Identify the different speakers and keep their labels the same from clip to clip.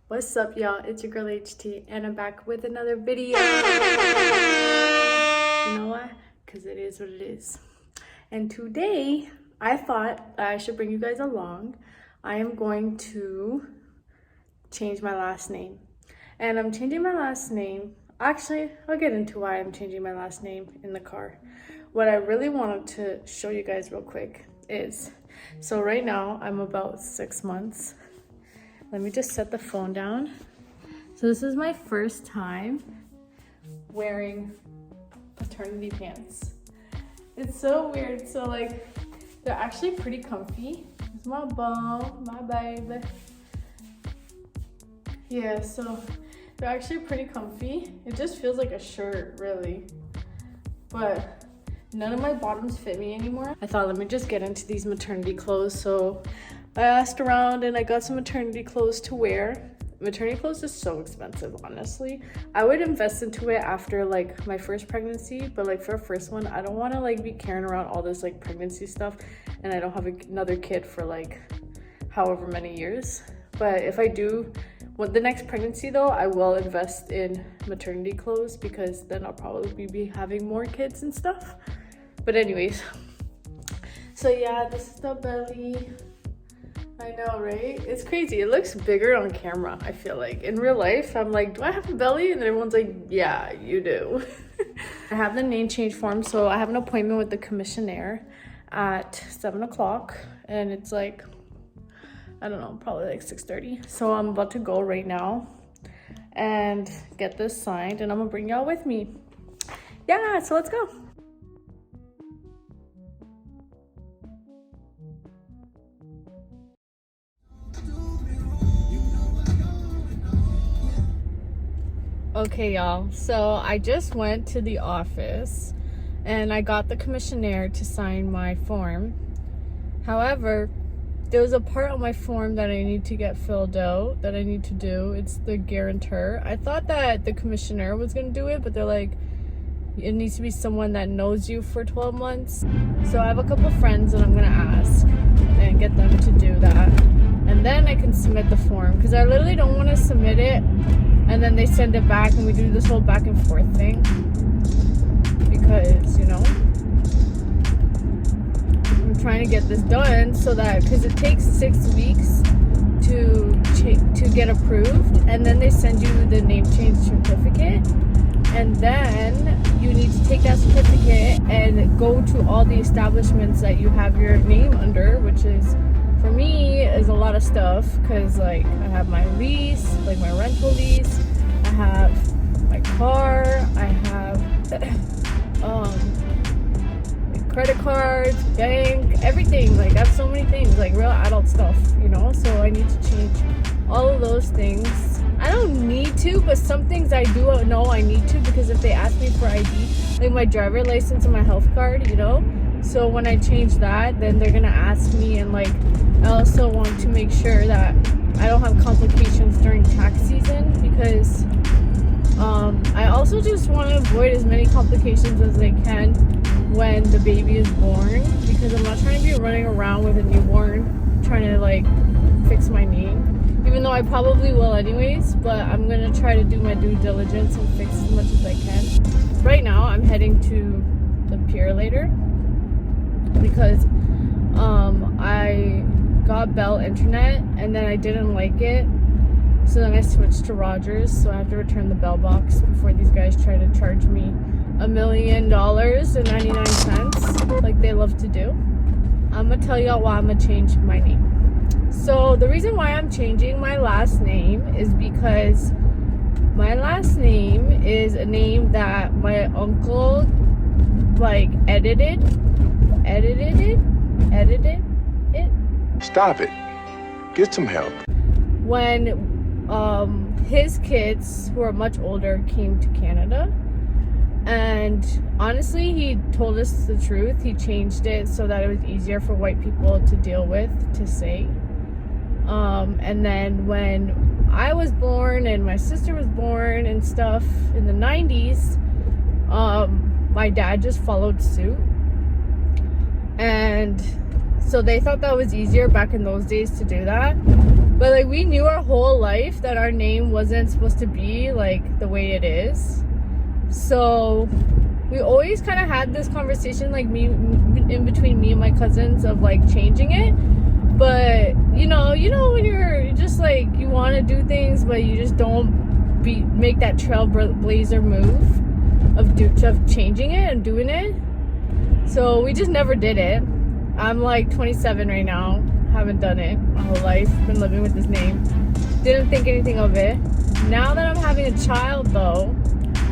Speaker 1: What's up, y'all? It's your girl HT, and I'm back with another video. You know why? Because it is what it is. And today, I thought I should bring you guys along. I am going to change my last name. And I'm changing my last name. Actually, I'll get into why I'm changing my last name in the car. What I really wanted to show you guys real quick is, so right now, I'm about 6 months. Let me just set the phone down. So this is my first time wearing paternity pants. It's so weird. So like, they're actually pretty comfy. It's my bum, my baby. Yeah, so they're actually pretty comfy. It just feels like a shirt, really. But none of my bottoms fit me anymore. I thought, let me just get into these maternity clothes. So I asked around and I got some maternity clothes to wear. Maternity clothes is so expensive, honestly. I would invest into it after like my first pregnancy, but like for a first one, I don't want to like be carrying around all this like pregnancy stuff and I don't have another kid for like however many years. But if I do, with the next pregnancy though, I will invest in maternity clothes because then I'll probably be having more kids and stuff. But anyways, so yeah, this is the belly. I know, right? It's crazy. It looks bigger on camera, I feel like. In real life, I'm like, do I have a belly? And everyone's like, yeah, you do. I have the name change form, so I have an appointment with the commissioner at 7 o'clock. And it's like, I don't know, probably like 6:30. So I'm about to go right now and get this signed. And I'm gonna bring y'all with me. Yeah, so let's go. Okay, y'all, so I just went to the office and I got the commissioner to sign my form. However, there was a part on my form that I need to get filled out that I need to do. It's the guarantor. I thought that the commissioner was gonna do it, but they're like, it needs to be someone that knows you for 12 months. So I have a couple friends that I'm gonna ask and get them to do that. And then I can submit the form, because I literally don't want to submit it and then they send it back and we do this whole back and forth thing, because, you know, I'm trying to get this done so that, because it takes 6 weeks to get approved, and then they send you the name change certificate, and then you need to take that certificate and go to all the establishments that you have your name under, which is, for me, is a lot of stuff, because like I have my lease, like my rental lease, I have my car, I have like credit cards, bank, everything. Like I have so many things, like real adult stuff, you know. So I need to change all of those things. I don't need to, but some things I do know I need to, because if they ask me for ID, like my driver license and my health card, you know. So when I change that, then they're gonna ask me, and like I also want to make sure that I don't have complications during tax season, because I also just want to avoid as many complications as I can when the baby is born, because I'm not trying to be running around with a newborn trying to like fix my name, even though I probably will anyways, but I'm gonna try to do my due diligence and fix as much as I can. Right now I'm heading to the pier later, because I got Bell internet and then I didn't like it, so then I switched to Rogers, so I have to return the Bell box before these guys try to charge me $1,000,99 like they love to do. I'm gonna tell y'all why I'm gonna change my name. So the reason why I'm changing my last name is because my last name is a name that my uncle like edited it.
Speaker 2: Stop it. Get some help.
Speaker 1: When his kids, who are much older, came to Canada. And honestly, he told us the truth. He changed it so that it was easier for white people to deal with, to say. And then when I was born and my sister was born and stuff in the 90s, my dad just followed suit. And so they thought that was easier back in those days to do that. But like we knew our whole life that our name wasn't supposed to be like the way it is. So we always kind of had this conversation, like me in between me and my cousins, of like changing it. But you know when you're just like, you want to do things but you just don't make that trailblazer move of changing it and doing it. So we just never did it. I'm like 27 right now, haven't done it my whole life, been living with this name, didn't think anything of it. Now that I'm having a child though,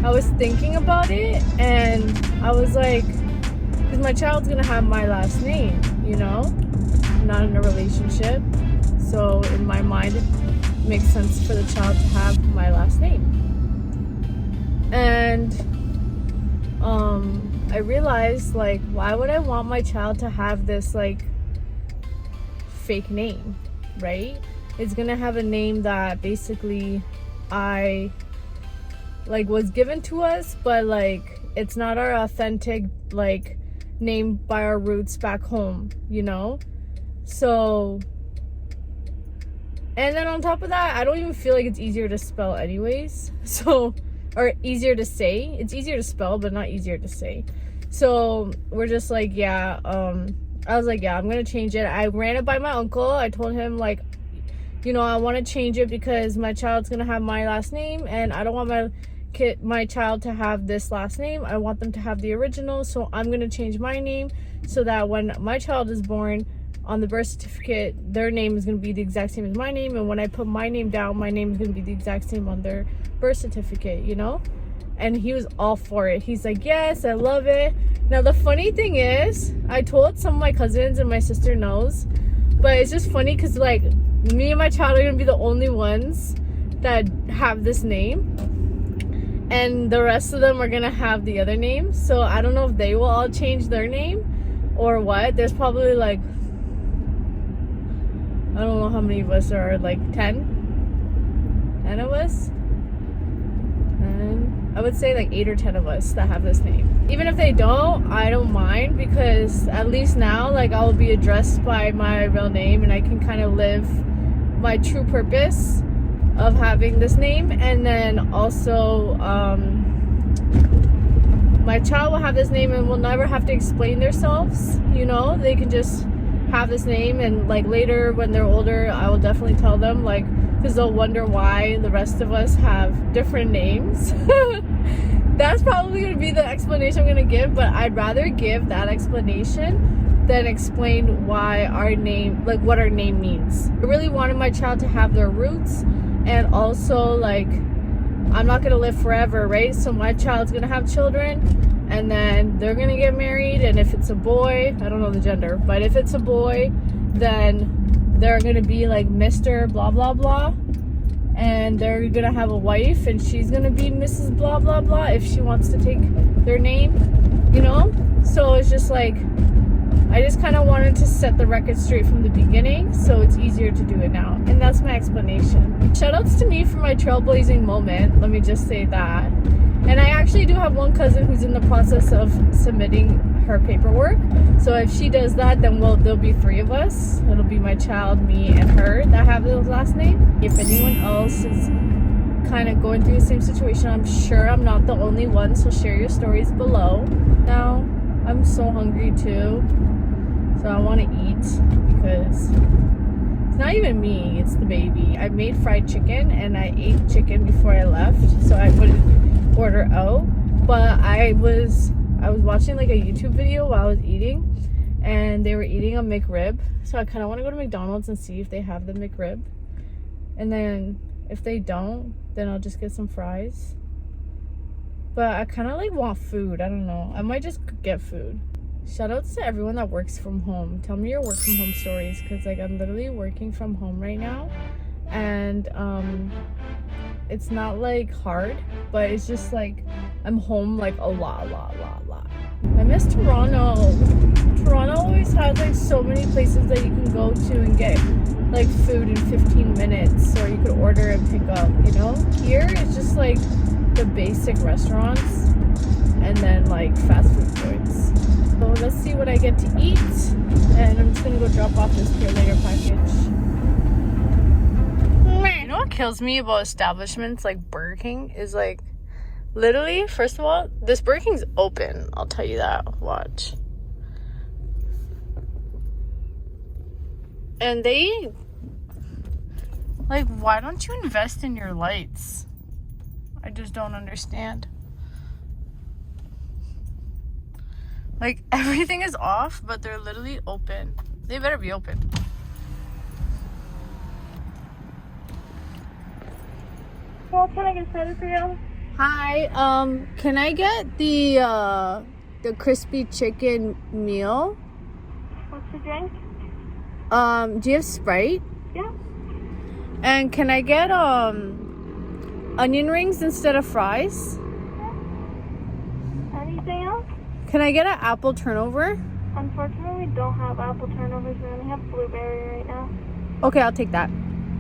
Speaker 1: I was thinking about it, and I was like, because my child's gonna have my last name, you know? I'm not in a relationship, so in my mind it makes sense for the child to have my last name. And I realized, like, why would I want my child to have this like fake name, right? It's gonna have a name that basically was given to us, but like it's not our authentic like name by our roots back home, you know? So, and then on top of that, I don't even feel like it's easier to spell anyways. So, or easier to say. It's easier to spell, but not easier to say. So we're just like, yeah, I was like, yeah, I'm gonna change it. I ran it by my uncle. I told him, like, you know, I want to change it because my child's gonna have my last name, and I don't want my child to have this last name. I want them to have the original. So I'm gonna change my name so that when my child is born, on the birth certificate, their name is gonna be the exact same as my name, and when I put my name down, my name is gonna be the exact same on their birth certificate, you know? And he was all for it. He's like, yes, I love it. Now the funny thing is, I told some of my cousins, and my sister knows, but it's just funny because like me and my child are gonna be the only ones that have this name, and the rest of them are gonna have the other name. So I don't know if they will all change their name or what. There's probably like, I don't know how many of us are, like 10 of us, and I would say like 8 or 10 of us that have this name. Even if they don't, I don't mind, because at least now like I will be addressed by my real name, and I can kind of live my true purpose of having this name. And then also my child will have this name and will never have to explain themselves, you know? They can just have this name, and like later when they're older, I will definitely tell them, like, because they'll wonder why the rest of us have different names. That's probably going to be the explanation I'm going to give, but I'd rather give that explanation than explain why our name, like what our name means. I really wanted my child to have their roots, and also like I'm not going to live forever, right? So my child's going to have children, and then they're going to get married, and if it's a boy, I don't know the gender, but if it's a boy, then they're going to be like Mr. blah blah blah, and they're going to have a wife, and she's going to be Mrs. blah blah blah if she wants to take their name, you know? So it's just like, I just kind of wanted to set the record straight from the beginning, so it's easier to do it now. And that's my explanation. Shoutouts to me for my trailblazing moment, let me just say that. And I actually do have one cousin who's in the process of submitting her paperwork. So if she does that, then there'll be 3 of us. It'll be my child, me, and her that have the last name. If anyone else is kind of going through the same situation, I'm sure I'm not the only one, so share your stories below. Now, I'm so hungry too. So I want to eat, because it's not even me, it's the baby. I made fried chicken, and I ate chicken before I left, so I wouldn't order out. But I was watching like a YouTube video while I was eating, and they were eating a McRib. So I kind of want to go to McDonald's and see if they have the McRib. And then if they don't, then I'll just get some fries. But I kind of like want food, I don't know. I might just get food. Shoutouts to everyone that works from home. Tell me your work from home stories, because like I'm literally working from home right now, and it's not like hard, but it's just like I'm home like a lot. I miss Toronto. Toronto always has like so many places that you can go to and get like food in 15 minutes, or you could order and pick up, you know? Here it's just like the basic restaurants and then like fast food joints. So let's see what I get to eat, and I'm just gonna go drop off this Pure Later package. kills me about establishments like Burger King is like, literally, first of all, this Burger King's open. I'll tell you that. Watch. And they, like, why don't you invest in your lights? I just don't understand. Like, everything is off, but they're literally open. They better be open.
Speaker 3: Well, can I get started for you?
Speaker 1: Hi, can I get the crispy chicken meal?
Speaker 3: What's the drink?
Speaker 1: Do you have Sprite?
Speaker 3: Yeah.
Speaker 1: And can I get onion rings instead of fries?
Speaker 3: Anything else?
Speaker 1: Can I get an apple turnover?
Speaker 3: Unfortunately, we don't have apple turnovers. We only have blueberry right now.
Speaker 1: Okay, I'll take that.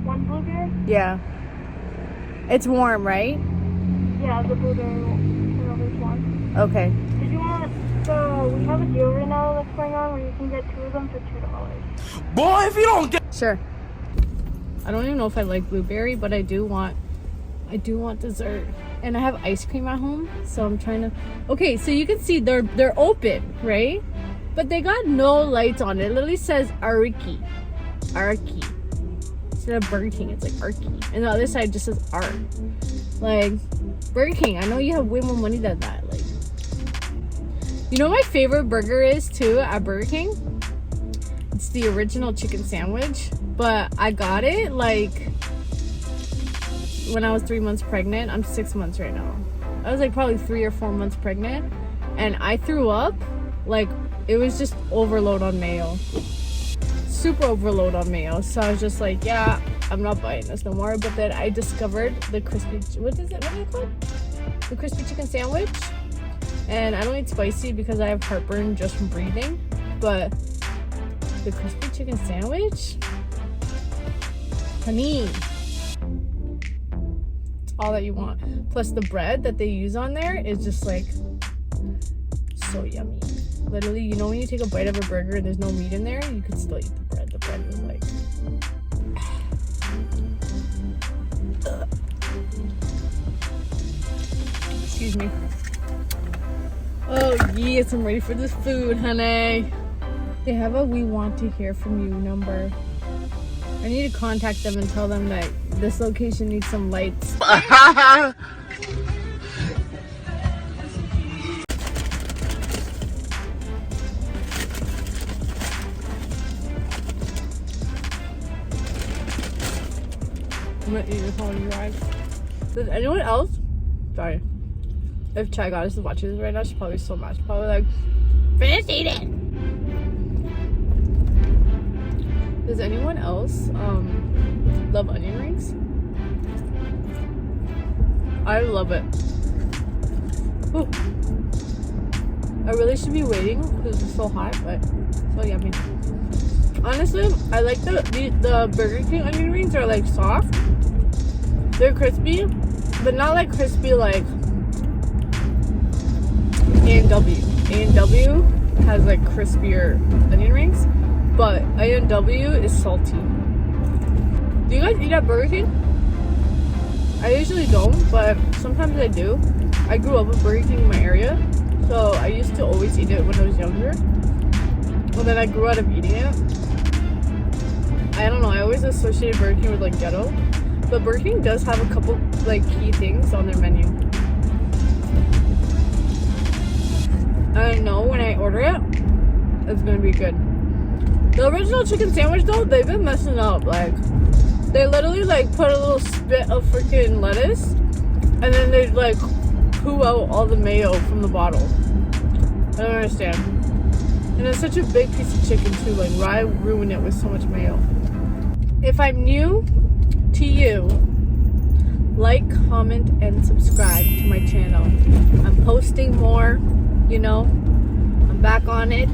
Speaker 3: One blueberry?
Speaker 1: Yeah. It's warm, right?
Speaker 3: Yeah, the blueberry turnovers one.
Speaker 1: Okay.
Speaker 3: Did you want we have a deal right now that's going on where you can get 2 of them for $2.
Speaker 2: Boy, if you don't get...
Speaker 1: Sure. I don't even know if I like blueberry, but I do want dessert. And I have ice cream at home, so I'm trying to... Okay, so you can see they're open, right? But they got no lights on it. It literally says Arki. Arki. Instead of Burger King, it's like Arki. And the other side just says Art. Like, Burger King, I know you have way more money than that. Like, you know what my favorite burger is too at Burger King? It's the original chicken sandwich. But I got it like when I was 3 months pregnant. I'm 6 months right now. I was like probably 3 or 4 months pregnant. And I threw up. Like, it was just overload on mayo. Super overload on mayo. So I was just like, yeah, I'm not buying this no more. But then I discovered the crispy, what do you call it? The crispy chicken sandwich. And I don't eat spicy because I have heartburn just from breathing. But the crispy chicken sandwich, honey, it's all that you want. Plus the bread that they use on there is just like so yummy. Literally, you know when you take a bite of a burger and there's no meat in there, you could still eat the bread. The bread is like... Excuse me. Oh yes, I'm ready for this food, honey. They have a "we want to hear from you" number. I need to contact them and tell them that this location needs some lights. I'm gonna eat this whole ride. Does anyone else? Sorry. If Chai Goddess is watching this right now, she's probably so mad. She's probably like, finish eating! Does anyone else love onion rings? I love it. Ooh. I really should be waiting because it's so hot, but so yummy. Honestly, I like the Burger King onion rings are like soft. They're crispy, but not like crispy like A&W. A&W has like crispier onion rings, but A&W is salty. Do you guys eat at Burger King? I usually don't, but sometimes I do. I grew up with Burger King in my area, so I used to always eat it when I was younger. And then I grew out of eating it. I don't know, I always associated Burger King with like ghetto. But Burger King does have a couple like key things on their menu. I know when I order it, it's gonna be good. The original chicken sandwich though, they've been messing up. Like, they literally like put a little spit of freaking lettuce and then they like poo out all the mayo from the bottle. I don't understand. And it's such a big piece of chicken too. Like, why ruin it with so much mayo? If I'm new to you, like, comment, and subscribe to my channel. I'm posting more, you know. I'm back on it.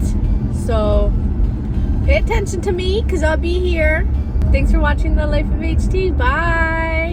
Speaker 1: So pay attention to me because I'll be here. Thanks for watching The Life of HT. Bye.